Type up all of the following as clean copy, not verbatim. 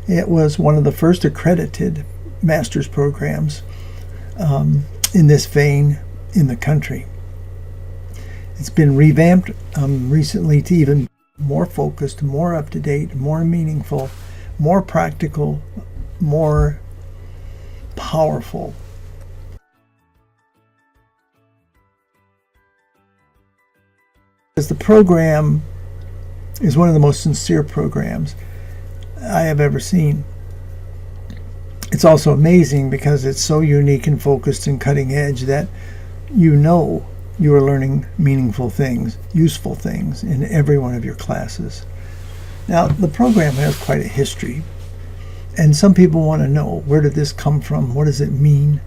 It was one of the first accredited master's programs in this vein in the country. It's been revamped recently to even more focused, more up-to-date, more meaningful, more practical, more powerful. Because the program is one of the most sincere programs I have ever seen. It's also amazing because it's so unique and focused and cutting edge that you know you are learning meaningful things, useful things in every one of your classes. Now, the program has quite a history, and some people want to know, where did this come from? What does it mean?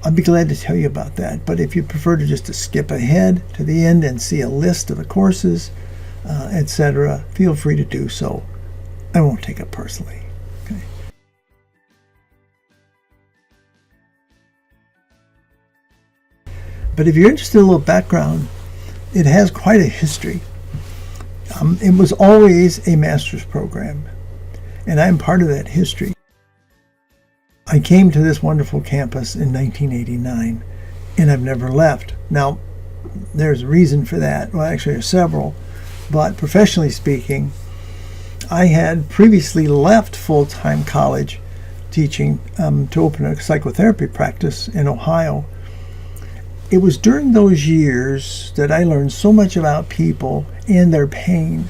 I'd be glad to tell you about that, but if you prefer to just skip ahead to the end and see a list of the courses, etc., feel free to do so. I won't take it personally. Okay. But if you're interested in a little background, it has quite a history. It was always a master's program, and I'm part of that history. I came to this wonderful campus in 1989, and I've never left. Now, there's a reason for that. Well, actually, there's several, but professionally speaking, I had previously left full-time college teaching to open a psychotherapy practice in Ohio. It was during those years that I learned so much about people and their pain,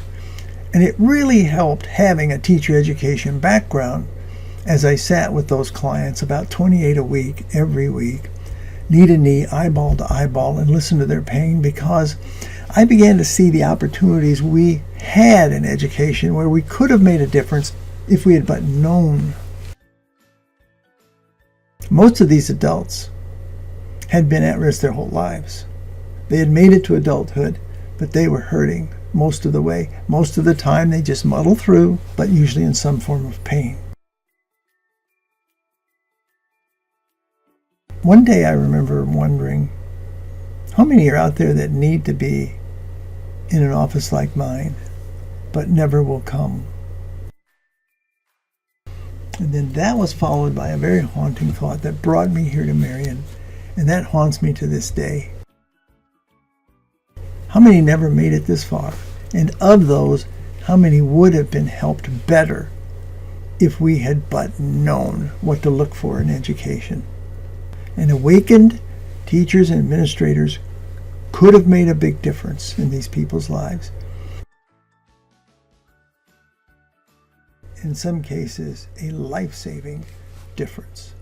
and it really helped having a teacher education background as I sat with those clients, about 28 a week, every week, knee to knee, eyeball to eyeball, and listen to their pain, because I began to see the opportunities we had in education where we could have made a difference if we had but known. Most of these adults had been at risk their whole lives. They had made it to adulthood, but they were hurting most of the way. Most of the time they just muddle through, but usually in some form of pain. One day I remember wondering, how many are out there that need to be in an office like mine, but never will come? And then that was followed by a very haunting thought that brought me here to Marian, and that haunts me to this day. How many never made it this far? And of those, how many would have been helped better if we had but known what to look for in education? And awakened teachers and administrators could have made a big difference in these people's lives. In some cases, a life-saving difference.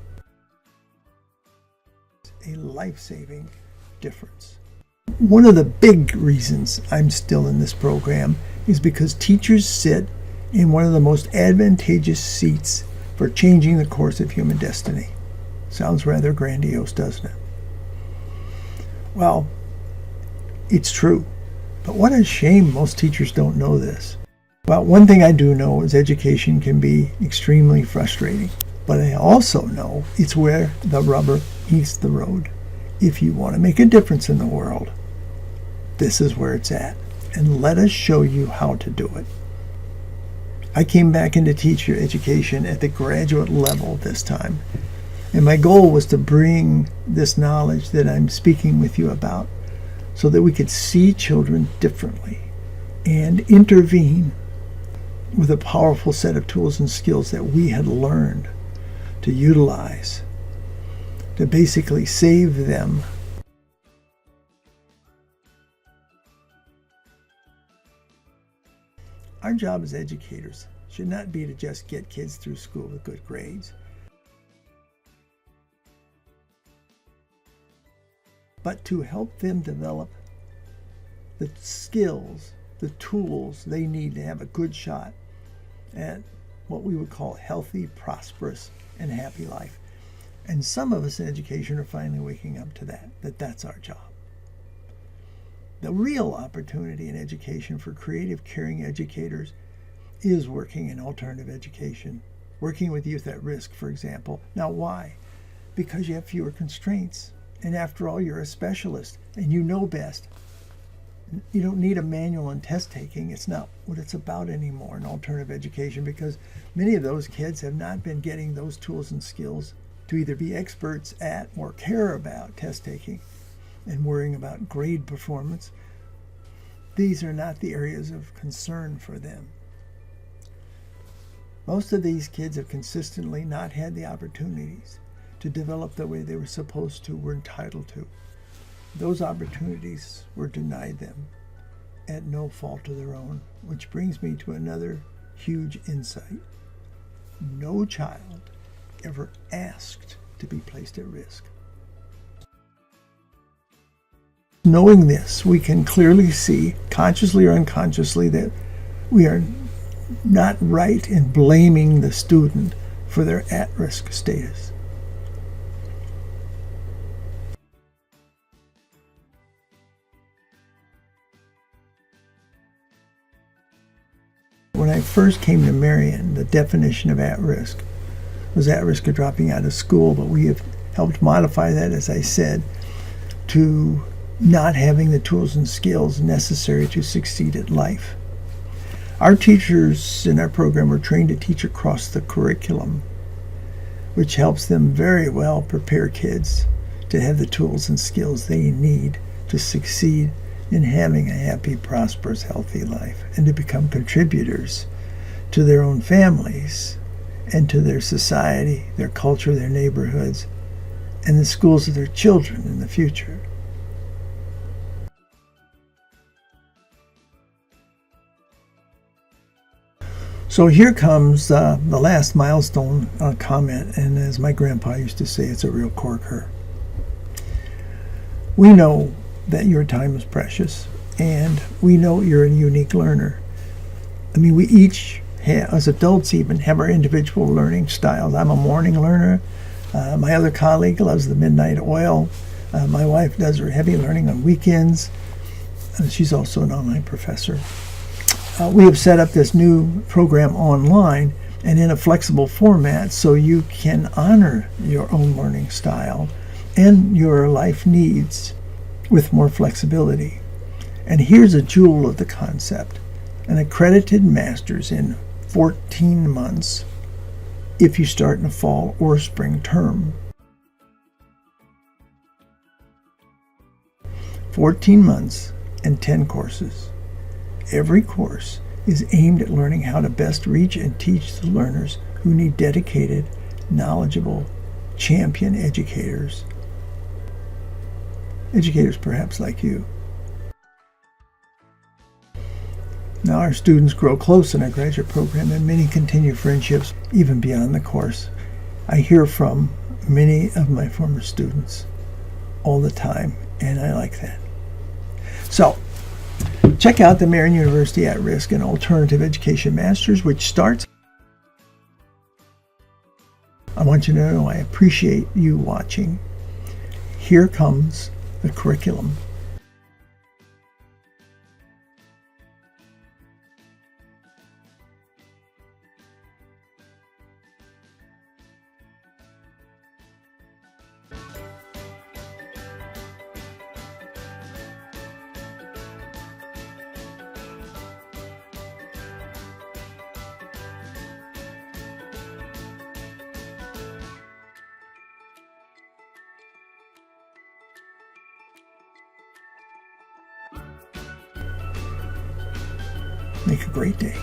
A life-saving difference. One of the big reasons I'm still in this program is because teachers sit in one of the most advantageous seats for changing the course of human destiny. Sounds rather grandiose, doesn't it? Well, it's true. But what a shame most teachers don't know this. Well, one thing I do know is education can be extremely frustrating. But I also know it's where the rubber meets the road. If you want to make a difference in the world, this is where it's at. And let us show you how to do it. I came back into teacher education at the graduate level this time. And my goal was to bring this knowledge that I'm speaking with you about so that we could see children differently and intervene with a powerful set of tools and skills that we had learned to utilize to basically save them. Our job as educators should not be to just get kids through school with good grades, but to help them develop the skills, the tools they need to have a good shot at what we would call healthy, prosperous, and happy life. And some of us in education are finally waking up to that's our job. The real opportunity in education for creative, caring educators is working in alternative education, working with youth at risk, for example. Now, why? Because you have fewer constraints. And after all, you're a specialist and you know best. You don't need a manual on test taking. It's not what it's about anymore in alternative education, because many of those kids have not been getting those tools and skills to either be experts at or care about test taking and worrying about grade performance. These are not the areas of concern for them. Most of these kids have consistently not had the opportunities to develop the way they were supposed to, were entitled to. Those opportunities were denied them at no fault of their own, which brings me to another huge insight. No child ever asked to be placed at risk. Knowing this, we can clearly see, consciously or unconsciously, that we are not right in blaming the student for their at-risk status. When I first came to Marian, the definition of at-risk was at risk of dropping out of school, but we have helped modify that, as I said, to not having the tools and skills necessary to succeed at life. Our teachers in our program are trained to teach across the curriculum, which helps them very well prepare kids to have the tools and skills they need to succeed in having a happy, prosperous, healthy life, and to become contributors to their own families and to their society, their culture, their neighborhoods, and the schools of their children in the future. So here comes the last milestone comment, and as my grandpa used to say, it's a real corker. We know that your time is precious, and we know you're a unique learner. I mean, we each have, as adults even, have our individual learning styles. I'm a morning learner. My other colleague loves the midnight oil. My wife does her heavy learning on weekends. She's also an online professor. We have set up this new program online and in a flexible format so you can honor your own learning style and your life needs with more flexibility. And here's a jewel of the concept: an accredited master's in 14 months if you start in a fall or spring term. 14 months and 10 courses. Every course is aimed at learning how to best reach and teach the learners who need dedicated, knowledgeable, champion educators. Educators perhaps like you. Now our students grow close in our graduate program, and many continue friendships even beyond the course. I hear from many of my former students all the time, and I like that. So, check out the Marian University At-Risk and Alternative Education Masters, which starts. I want you to know I appreciate you watching. Here comes the curriculum. Make a great day.